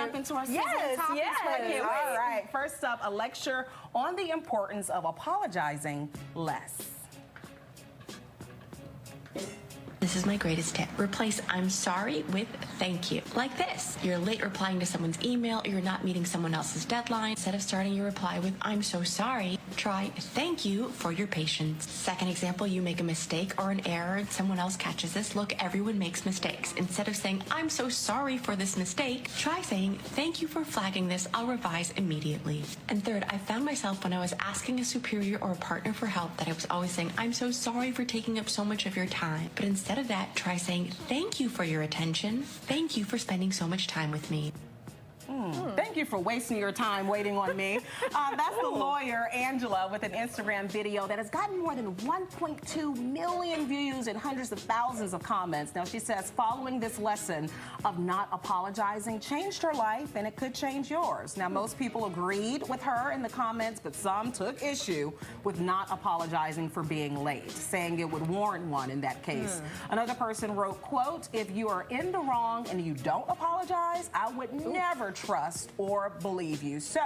jump into our sizzling topics? Yes. All right. First up, a lecture on the importance of apologizing less. This is my greatest tip. Replace "I'm sorry" with "thank you." Like this. You're late replying to someone's email, or you're not meeting someone else's deadline. Instead of starting your reply with "I'm so sorry," try "thank you for your patience." Second example, you make a mistake or an error, someone else catches this. Look, everyone makes mistakes. Instead of saying "I'm so sorry for this mistake," try saying "thank you for flagging this, I'll revise immediately." And third, I found myself when I was asking a superior or a partner for help that I was always saying "I'm so sorry for taking up so much of your time." But instead of that, try saying "thank you for your attention. Thank you for spending so much time with me." Thank you for wasting your time waiting on me. That's the lawyer, Angela, with an Instagram video that has gotten more than 1.2 million views and hundreds of thousands of comments. Now, she says following this lesson of not apologizing changed her life, and it could change yours. Now, most people agreed with her in the comments, but some took issue with not apologizing for being late, saying it would warrant one in that case. Another person wrote, quote, "If you are in the wrong and you don't apologize, I would never trust or believe you." So,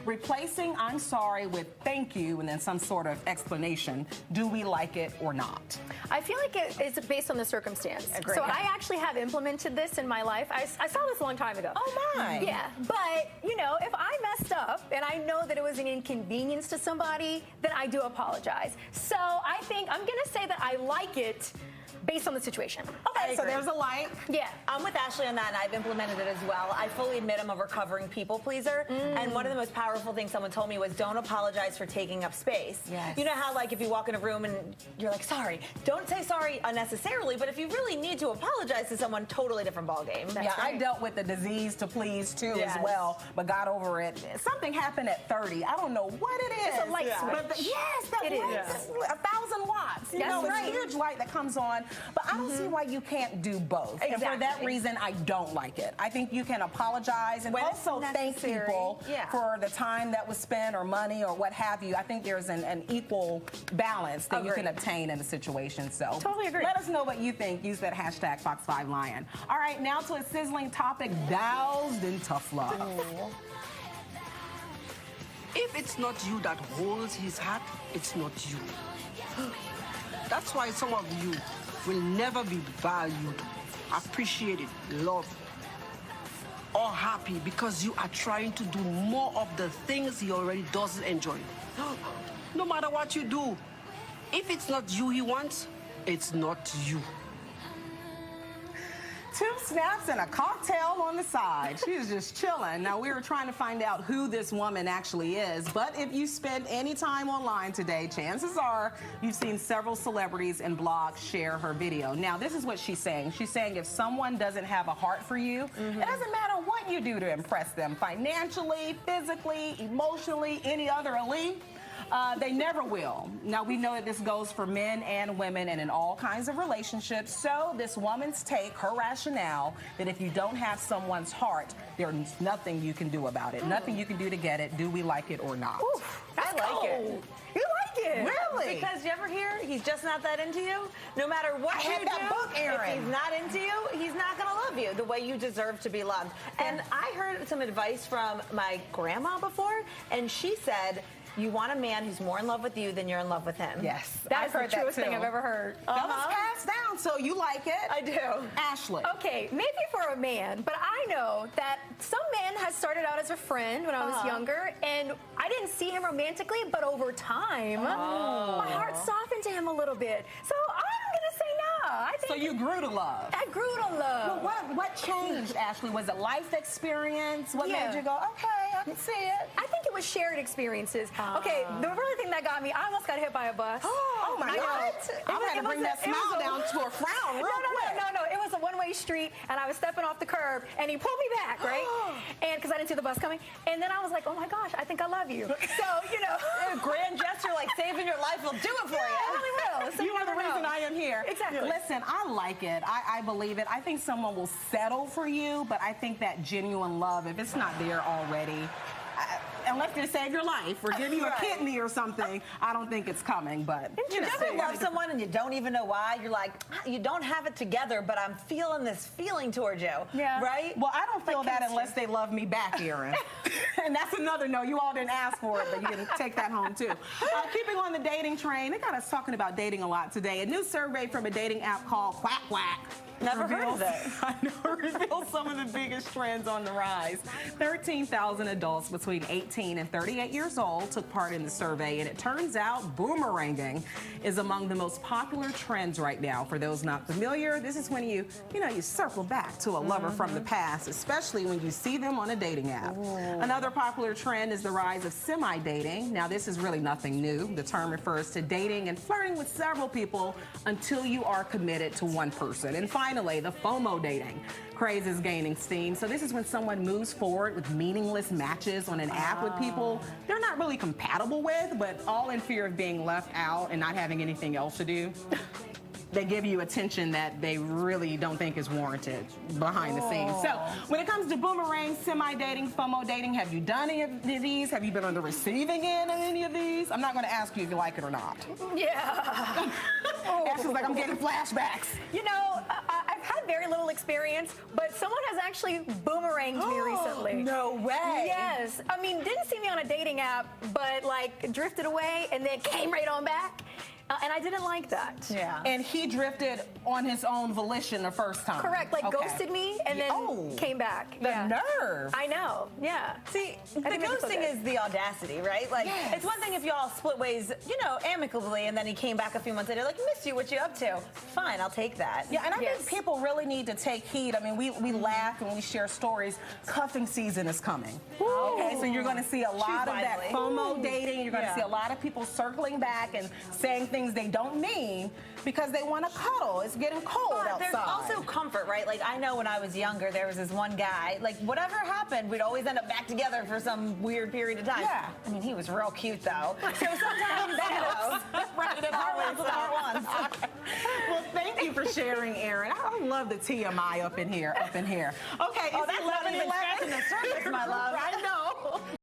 replacing "I'm sorry" with "thank you" and then some sort of explanation. Do we like it or not? I feel like it's based on the circumstance. Agreed. So I actually have implemented this in my life. I saw this a long time ago. Oh, my. Yeah, but, you know, if I messed up and I know that it was an inconvenience to somebody, then I do apologize. So I think I'm going to say that I like it based on the situation. Okay, so there's a like. Yeah. I'm with Ashley on that, and I've implemented it as well. I fully admit I'm a recovering people pleaser, and one of the most powerful things someone told me was don't apologize for taking up space. Yes. You know how, like, if you walk in a room and you're like, sorry, don't say sorry unnecessarily, but if you really need to apologize to someone, totally different ballgame. Yeah, I dealt with the disease to please too as well, but got over it. Something happened at 30. I don't know what it is. It's a light switch. But yes, that It light, is. 1,000 watts. You know, it's a huge light that comes on. But I don't see why you can't do both. And for that reason, I don't like it. I think you can apologize and also thank people for the time that was spent or money or what have you. I think there's an equal balance that you can obtain in a situation. So totally agree. Let us know what you think. Use that hashtag Fox5Lion. All right, now to a sizzling topic, doused in tough love. If it's not you that holds his heart, it's not you. That's why some of you will never be valued, appreciated, loved, or happy because you are trying to do more of the things he already doesn't enjoy. No matter what you do, if it's not you he wants, it's not you. 2 snaps and a cocktail on the side. She was just chilling. Now, we were trying to find out who this woman actually is, but if you spend any time online today, chances are you've seen several celebrities and blogs share her video. Now, this is what she's saying. She's saying if someone doesn't have a heart for you, it doesn't matter what you do to impress them, financially, physically, emotionally, any other elite. They never will. Now, we know that this goes for men and women and in all kinds of relationships. So this woman's take, her rationale, that if you don't have someone's heart, there's nothing you can do about it. Nothing you can do to get it. Do we like it or not? I like it. You like it? Really? Because you ever hear he's just not that into you? No matter what you do, if he's not into you, he's not going to love you the way you deserve to be loved. And I heard some advice from my grandma before, and she said, you want a man who's more in love with you than you're in love with him. Yes. That's the truest thing I've ever heard. That was passed down, so you like it. I do. Ashley. Okay, maybe for a man, but I know that some man has started out as a friend when I was younger, and I didn't see him romantically, but over time, my heart softened to him a little bit. So I'm going to say no. I think so you grew to love. I grew to love. Well, what changed, Ashley? Was it life experience? What made you go, okay, I can see it? I think it was shared experiences. Okay, the really thing that got me, I almost got hit by a bus. Oh my God. I'm going to bring that smile down to a frown real quick. No. It was a one-way street, and I was stepping off the curb, and he pulled me back, right? And because I didn't see the bus coming. And then I was like, oh my gosh, I think I love you. So, you know. A grand gesture like saving your life will do it for you. I really will. So you are the reason I am here. Exactly. Listen, I like it. I believe it. I think someone will settle for you, but I think that genuine love, if it's not there already, unless they save your life or give you a kidney or something, I don't think it's coming. But you ever love someone and you don't even know why? You're like, you don't have it together, but I'm feeling this feeling towards you. Yeah. Right? Well, I don't feel that unless they love me back, Erin. And that's another no. You all didn't ask for it, but you can take that home too. Keeping on the dating train, they got us talking about dating a lot today. A new survey from a dating app called Quack Quack. Never heard of it. I know, reveals some of the biggest trends on the rise. 13,000 adults between 18 and 38 years old took part in the survey, and it turns out boomeranging is among the most popular trends right now. For those not familiar, this is when you circle back to a lover from the past, especially when you see them on a dating app. Another popular trend is the rise of semi-dating. Now, this is really nothing new. The term refers to dating and flirting with several people until you are committed to one person. And finally, the FOMO dating craze is gaining steam. So this is when someone moves forward with meaningless matches on an app with people they're not really compatible with, but all in fear of being left out and not having anything else to do. They give you attention that they really don't think is warranted behind the scenes. So when it comes to boomerang, semi-dating, FOMO dating, have you done any of these? Have you been on the receiving end of any of these? I'm not going to ask you if you like it or not. Yeah. Ashley's like, I'm getting flashbacks. You know, I've had very little experience, but someone has actually boomeranged me recently. No way. Yes. I mean, didn't see me on a dating app, but like drifted away and then came right on back. And I didn't like that. Yeah. And he drifted on his own volition the first time. Correct. Like ghosted me and then came back. The nerve. I know. Yeah. See, the ghosting is the audacity, right? Like, it's one thing if y'all split ways, amicably, and then he came back a few months later, like, miss you, what you up to? Fine, I'll take that. Yeah, and I think people really need to take heed. I mean, we laugh and we share stories. Cuffing season is coming. Okay, so you're going to see a lot of that FOMO dating. You're going to see a lot of people circling back and saying things they don't mean because they want to cuddle. It's getting cold outside. There's also comfort, right? Like, I know when I was younger, there was this one guy, like, whatever happened, we'd always end up back together for some weird period of time. Yeah. I mean, he was real cute, though. So sometimes, right, it always Well, thank you for sharing, Erin. I love the TMI up in here. Okay. Oh, that's not even scratching the surface, my love. I know.